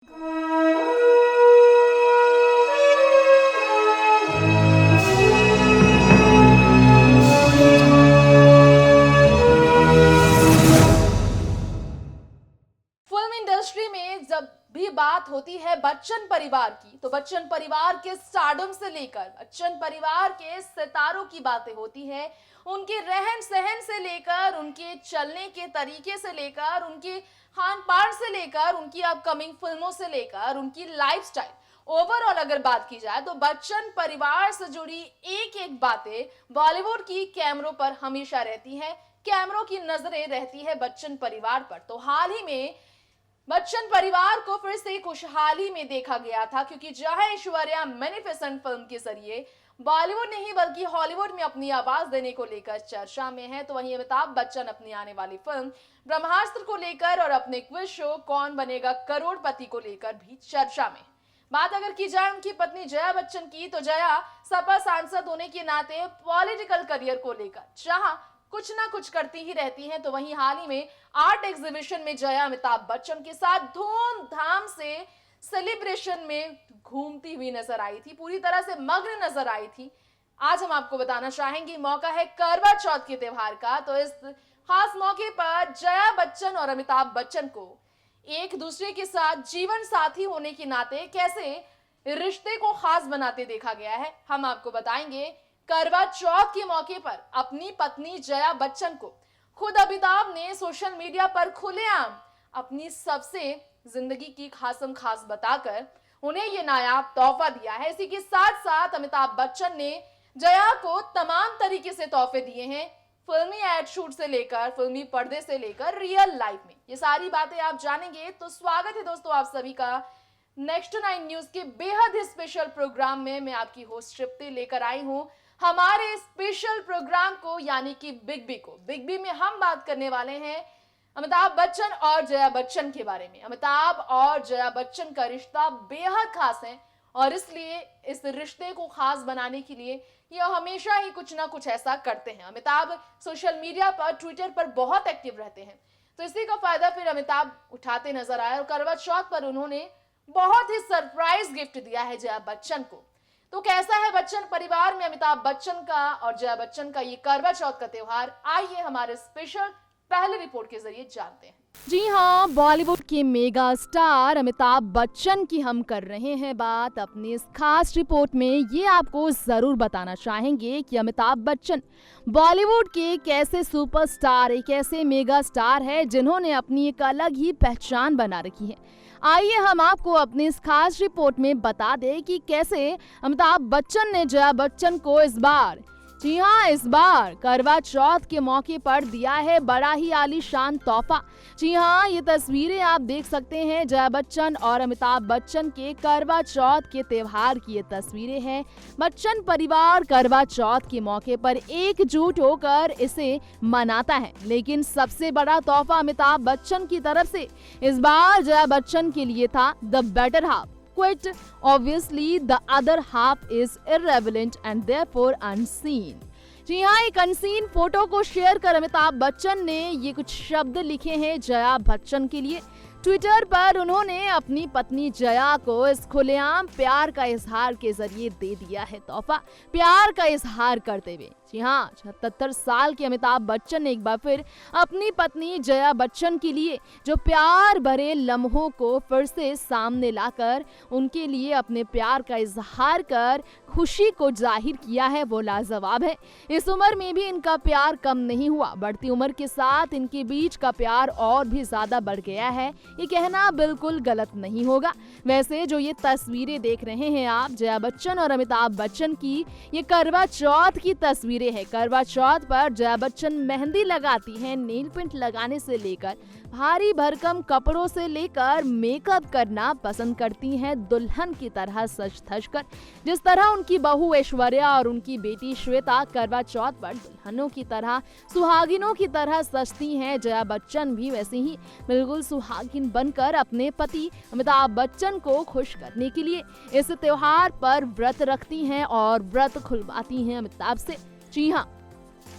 Film industry में जब भी बात होती है बच्चन परिवार की, तो बच्चन परिवार के स्टारडम से लेकर बच्चन परिवार के सितारों की बातें होती है। उनके रहन सहन से लेकर, उनके चलने के तरीके से लेकर, उनके खान पान से लेकर, उनकी अपकमिंग फिल्मों से लेकर, उनकी लाइफस्टाइल, ओवरऑल अगर बात की जाए तो बच्चन परिवार से जुड़ी एक एक बातें बॉलीवुड की कैमरों पर हमेशा रहती हैं। कैमरों की नजरें रहती है बच्चन परिवार पर। तो हाल ही में बच्चन परिवार को फिर से खुशहाली में देखा गया था, क्योंकि जहां ऐश्वर्या मैनिफिसेंट फिल्म के जरिए बॉलीवुड नहीं बल्कि हॉलीवुड में अपनी आवाज देने को लेकर चर्चा में है, तो वहीं अमिताभ बच्चन अपनी आने वाली फिल्म ब्रह्मास्त्र को लेकर और अपने क्विज शो कौन बनेगा करोड़पति को लेकर भी चर्चा में। बात अगर की जाए उनकी पत्नी जया बच्चन की, तो जया सपा सांसद होने के नाते पॉलिटिकल करियर को लेकर जहां कुछ ना कुछ करती ही रहती हैं, तो वहीं हाल ही में आर्ट एग्जीबिशन में जया अमिताभ बच्चन के साथ धूमधाम से सेलिब्रेशन में घूमती हुई नजर आई थी, पूरी तरह से मग्न नजर आई थी। आज हम आपको बताना चाहेंगे, मौका है करवा चौथ के त्योहार का, तो इस खास मौके पर जया बच्चन और अमिताभ बच्चन को एक दूसरे के साथ जीवन साथी होने के नाते कैसे रिश्ते को खास बनाते देखा गया है, हम आपको बताएंगे। करवा चौथ के मौके पर अपनी पत्नी जया बच्चन को खुद अमिताभ ने सोशल मीडिया पर खुलेआम अपनी सबसे जिंदगी की खासम खास बताकर उन्हें ये नायाब तोहफा दिया है। इसी के साथ साथ अमिताभ बच्चन ने जया को तमाम तरीके से तोहफे दिए हैं, फिल्मी एड शूट से लेकर, फिल्मी पर्दे से लेकर रियल लाइफ में। ये सारी बातें आप जानेंगे। तो स्वागत है दोस्तों आप सभी का नेक्स्ट 9 न्यूज के बेहद ही स्पेशल प्रोग्राम में। मैं आपकी होस्ट तृप्ति लेकर आई हूं हमारे स्पेशल प्रोग्राम को, यानी कि बिग बी को। बिग बी में हम बात करने वाले हैं अमिताभ बच्चन और जया बच्चन के बारे में। अमिताभ और जया बच्चन का रिश्ता बेहद खास है और इसलिए इस रिश्ते को खास बनाने के लिए यह हमेशा ही कुछ ना कुछ ऐसा करते हैं। अमिताभ सोशल मीडिया पर, ट्विटर पर बहुत एक्टिव रहते हैं, तो इसी का फायदा फिर अमिताभ उठाते नजर आए और करवा चौथ पर उन्होंने बहुत ही सरप्राइज गिफ्ट दिया है जया बच्चन को। तो कैसा है बच्चन परिवार में अमिताभ बच्चन का और जया बच्चन का ये करवा चौथ का त्योहार, आइए हमारे स्पेशल पहले रिपोर्ट के जरिए जानते हैं। जी हाँ, बॉलीवुड के मेगा स्टार अमिताभ बच्चन की हम कर रहे हैं बात अपनी इस खास रिपोर्ट में। ये आपको जरूर बताना चाहेंगे कि अमिताभ बच्चन बॉलीवुड के एक ऐसे सुपरस्टार, एक ऐसे मेगा स्टार है जिन्होंने अपनी एक अलग ही पहचान बना रखी है। आइए हम आपको अपनी इस खास रिपोर्ट में बता दें कि कैसे अमिताभ बच्चन ने जया बच्चन को इस बार करवा चौथ के मौके पर दिया है बड़ा ही आलीशान तोहफा। जी हाँ, ये तस्वीरें आप देख सकते हैं जया बच्चन और अमिताभ बच्चन के करवा चौथ के त्योहार की ये तस्वीरें हैं। बच्चन परिवार करवा चौथ के मौके पर एकजुट होकर इसे मनाता है, लेकिन सबसे बड़ा तोहफा अमिताभ बच्चन की तरफ से इस बार जया बच्चन के लिए था the better half. Quite obviously, the other half is irrelevant and therefore unseen. जी हाँ, एक अनसीन फोटो को शेयर कर अमिताभ बच्चन ने ये कुछ शब्द लिखे हैं जया बच्चन के लिए। ट्विटर पर उन्होंने अपनी पत्नी जया को इस खुलेआम प्यार का इजहार के जरिए दे दिया है तोहफा, प्यार का इजहार करते हुए। जी हाँ, 77 साल के अमिताभ बच्चन ने एक बार फिर अपनी पत्नी जया बच्चन के लिए जो प्यार भरे लम्हों को फिर से सामने लाकर उनके लिए अपने प्यार का इजहार कर खुशी को जाहिर किया है, वो लाजवाब है। इस उम्र में भी इनका प्यार कम नहीं हुआ, बढ़ती उम्र के साथ इनके बीच का प्यार और भी ज्यादा बढ़ गया है, ये कहना बिल्कुल गलत नहीं होगा। वैसे जो ये तस्वीरें देख रहे हैं आप जया बच्चन और अमिताभ बच्चन की, ये करवा चौथ की तस्वीरें है। करवा चौथ पर जया बच्चन मेहंदी लगाती हैं, नेल पेंट लगाने से लेकर भारी भरकम कपड़ों से लेकर मेकअप करना पसंद करती हैं, दुल्हन की तरह सज धज कर। जिस तरह उनकी बहू ऐश्वर्या और उनकी बेटी श्वेता करवा चौथ पर दुल्हनों की तरह, सुहागिनों की तरह सजती हैं, जया बच्चन भी वैसे ही बिल्कुल सुहागिन बनकर अपने पति अमिताभ बच्चन को खुश करने के लिए इस त्योहार पर व्रत रखती हैं और व्रत खुलवाती हैं अमिताभ से। जी हाँ,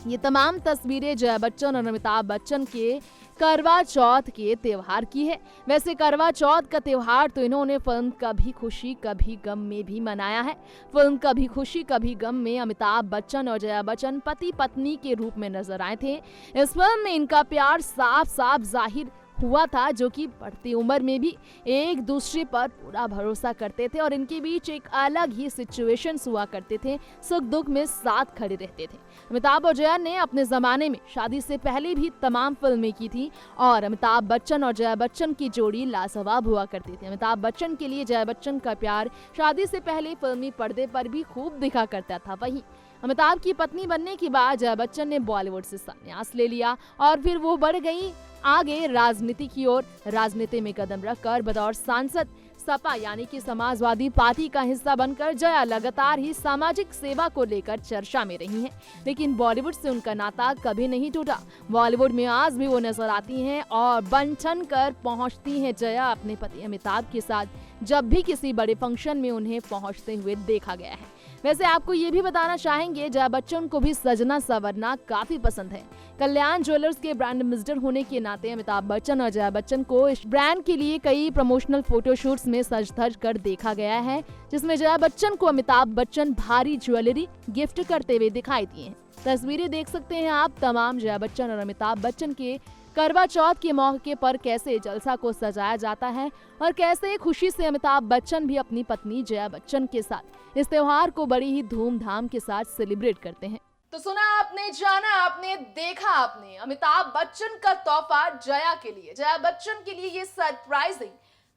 ये तमाम तस्वीरें जया बच्चन और अमिताभ बच्चन के करवा चौथ के त्योहार की है। वैसे करवा चौथ का त्योहार तो इन्होंने फिल्म कभी खुशी कभी गम में भी मनाया है। फिल्म कभी खुशी कभी गम में अमिताभ बच्चन और जया बच्चन पति पत्नी के रूप में नजर आए थे। इस फिल्म में इनका प्यार साफ साफ जाहिर हुआ था, जो कि बढ़ती उम्र में भी एक दूसरे पर पूरा भरोसा करते थे और इनके बीच एक अलग ही सिचुएशंस हुआ करते थे, सुख दुख में साथ खड़े रहते थे। अमिताभ और जया ने अपने जमाने में शादी से पहले भी तमाम फिल्में की थी और अमिताभ बच्चन और जया बच्चन की जोड़ी लाजवाब हुआ करती थी। अमिताभ बच्चन के लिए जया बच्चन का प्यार शादी से पहले फिल्मी पर्दे पर भी खूब दिखा करता था। वहीं अमिताभ की पत्नी बनने के बाद जया बच्चन ने बॉलीवुड से संन्यास ले लिया और फिर वो बढ़ गई आगे राजनीति की ओर। राजनीति में कदम रखकर बतौर सांसद सपा यानी कि समाजवादी पार्टी का हिस्सा बनकर जया लगातार ही सामाजिक सेवा को लेकर चर्चा में रही हैं, लेकिन बॉलीवुड से उनका नाता कभी नहीं टूटा। बॉलीवुड में आज भी वो नजर आती हैं और बन ठन कर पहुंचती हैं जया अपने पति अमिताभ के साथ। जब भी किसी बड़े फंक्शन में उन्हें पहुंचते हुए देखा गया है। वैसे आपको ये भी बताना चाहेंगे, जया बच्चन को भी सजना संवरना काफी पसंद है। कल्याण ज्वेलर्स के ब्रांड एम्बेसडर होने के नाते अमिताभ बच्चन और जया बच्चन को इस ब्रांड के लिए कई प्रमोशनल फोटोशूट्स में सज धज कर देखा गया है, जिसमें जया बच्चन को अमिताभ बच्चन भारी ज्वेलरी गिफ्ट करते हुए दिखाई दिए हैं। तस्वीरें देख सकते हैं आप तमाम जया बच्चन और अमिताभ बच्चन के करवा चौथ के मौके पर कैसे जलसा को सजाया जाता है और कैसे खुशी से अमिताभ बच्चन भी अपनी पत्नी जया बच्चन के साथ इस त्योहार को बड़ी ही धूमधाम के साथ सेलिब्रेट करते हैं। तो सुना आपने, जाना आपने, देखा आपने अमिताभ बच्चन का तोहफा जया के लिए। जया बच्चन के लिए ये सरप्राइजिंग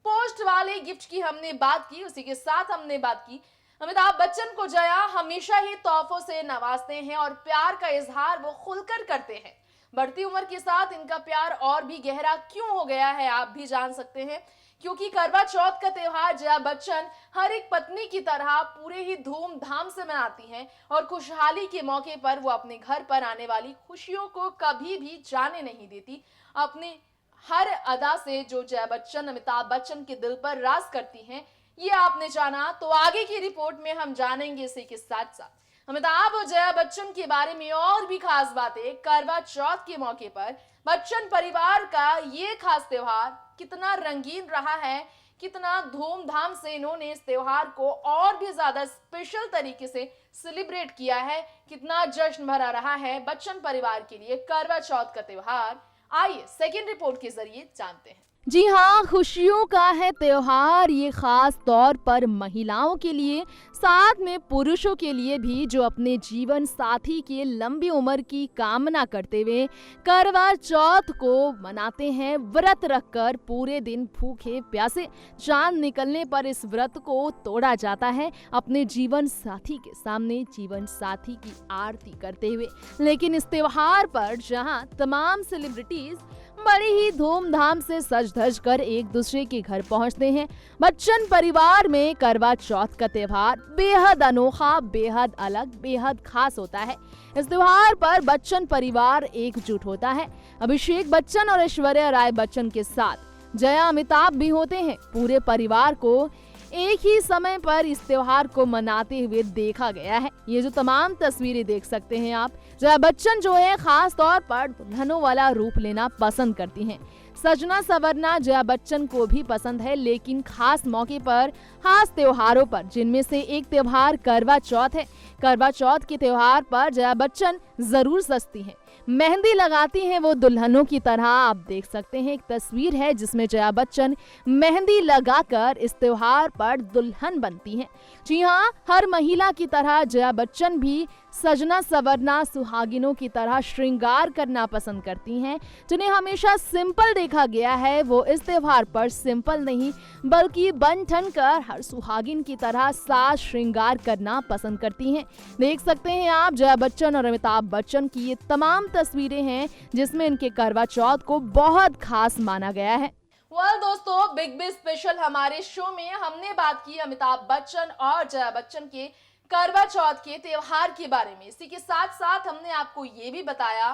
पोस्ट वाले गिफ्ट की हमने बात की, उसी के साथ हमने बात की अमिताभ बच्चन को जया हमेशा ही तोहफों से नवाजते हैं और प्यार का इजहार वो खुलकर करते हैं। बढ़ती उम्र के साथ इनका प्यार और भी गहरा क्यों हो गया है आप भी जान सकते हैं, क्योंकि करवा चौथ का त्योहार जया बच्चन हर एक पत्नी की तरह पूरे ही धूमधाम से मनाती हैं और खुशहाली के मौके पर वो अपने घर पर आने वाली खुशियों को कभी भी जाने नहीं देती। अपने हर अदा से जो जया बच्चन अमिताभ बच्चन के दिल पर राज करती हैं, ये आपने जाना। तो आगे की रिपोर्ट में हम जानेंगे इसी के साथ साथ अमिताभ और जया बच्चन के बारे में और भी खास बातें। करवा चौथ के मौके पर बच्चन परिवार का ये खास त्योहार कितना रंगीन रहा है, कितना धूमधाम से इन्होंने इस त्योहार को और भी ज्यादा स्पेशल तरीके से सेलिब्रेट किया है, कितना जश्न भरा रहा है बच्चन परिवार के लिए करवा चौथ का त्योहार। आइए सेकेंड रिपोर्ट के जरिए जानते हैं। जी हाँ, खुशियों का है त्योहार ये, खास तौर पर महिलाओं के लिए, साथ में पुरुषों के लिए भी, जो अपने जीवन साथी के लंबी उम्र की कामना करते हुए करवा चौथ को मनाते हैं। व्रत रखकर पूरे दिन भूखे प्यासे चांद निकलने पर इस व्रत को तोड़ा जाता है अपने जीवन साथी के सामने, जीवन साथी की आरती करते हुए। लेकिन इस त्योहार पर जहां तमाम सेलिब्रिटीज बड़ी ही धूमधाम से सज धज कर एक दूसरे के घर पहुंचते हैं, बच्चन परिवार में करवा चौथ का त्योहार बेहद अनोखा, बेहद अलग, बेहद खास होता है। इस त्योहार पर बच्चन परिवार एकजुट होता है। अभिषेक बच्चन और ऐश्वर्या राय बच्चन के साथ जया अमिताभ भी होते हैं। पूरे परिवार को एक ही समय पर इस त्योहार को मनाते हुए देखा गया है। ये जो तमाम तस्वीरें देख सकते हैं आप, जया बच्चन जो है खास तौर पर दुल्हनों वाला रूप लेना पसंद करती हैं। सजना संवरना जया बच्चन को भी पसंद है, लेकिन खास मौके पर, खास त्योहारों पर, जिनमें से एक त्योहार करवा चौथ है। करवा चौथ के त्योहार पर जया बच्चन जरूर सजती हैं, मेहंदी लगाती हैं वो दुल्हनों की तरह। आप देख सकते हैं एक तस्वीर है जिसमें जया बच्चन मेहंदी लगाकर इस त्योहार पर दुल्हन बनती हैं। जी हाँ, हर महिला की तरह जया बच्चन भी सजना संवरना, सुहागिनों की तरह श्रृंगार करना पसंद करती हैं। जिन्हें हमेशा सिंपल देखा गया है, वो इस त्योहार पर सिंपल नहीं बल्कि बन ठन कर हर सुहागिन की तरह साज श्रृंगार करना पसंद करती हैं। देख सकते हैं आप जया बच्चन और अमिताभ बच्चन की ये तमाम तस्वीरें हैं जिसमें इनके करवा चौथ को बहुत खास माना गया है। दोस्तों, बिग बी स्पेशल हमारे शो में हमने बात की अमिताभ बच्चन और जया बच्चन के करवा चौथ के त्योहार के बारे में। इसी के साथ साथ हमने आपको ये भी बताया,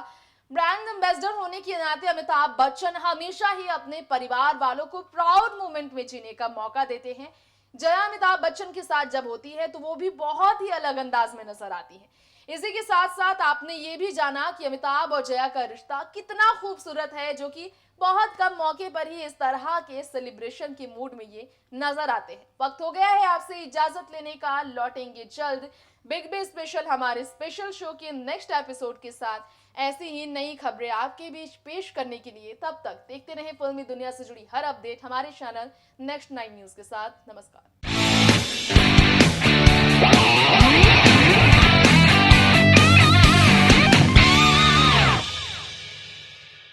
ब्रांड एम्बेसडर होने के नाते अमिताभ बच्चन हमेशा ही अपने परिवार वालों को प्राउड मोमेंट में जीने का मौका देते हैं। जया अमिताभ बच्चन के साथ जब होती है तो वो भी बहुत ही अलग अंदाज में नजर आती है। इसी के साथ साथ आपने ये भी जाना कि अमिताभ और जया का रिश्ता कितना खूबसूरत है, जो कि बहुत कम मौके पर ही इस तरह के सेलिब्रेशन के मूड में ये नजर आते हैं। वक्त हो गया है आपसे इजाजत लेने का, लौटेंगे जल्द बिग बी स्पेशल हमारे स्पेशल शो के नेक्स्ट एपिसोड के साथ ऐसी ही नई खबरें आपके बीच पेश करने के लिए। तब तक देखते रहें फिल्मी दुनिया से जुड़ी हर अपडेट हमारे चैनल नेक्स्ट 9 न्यूज के साथ। नमस्कार।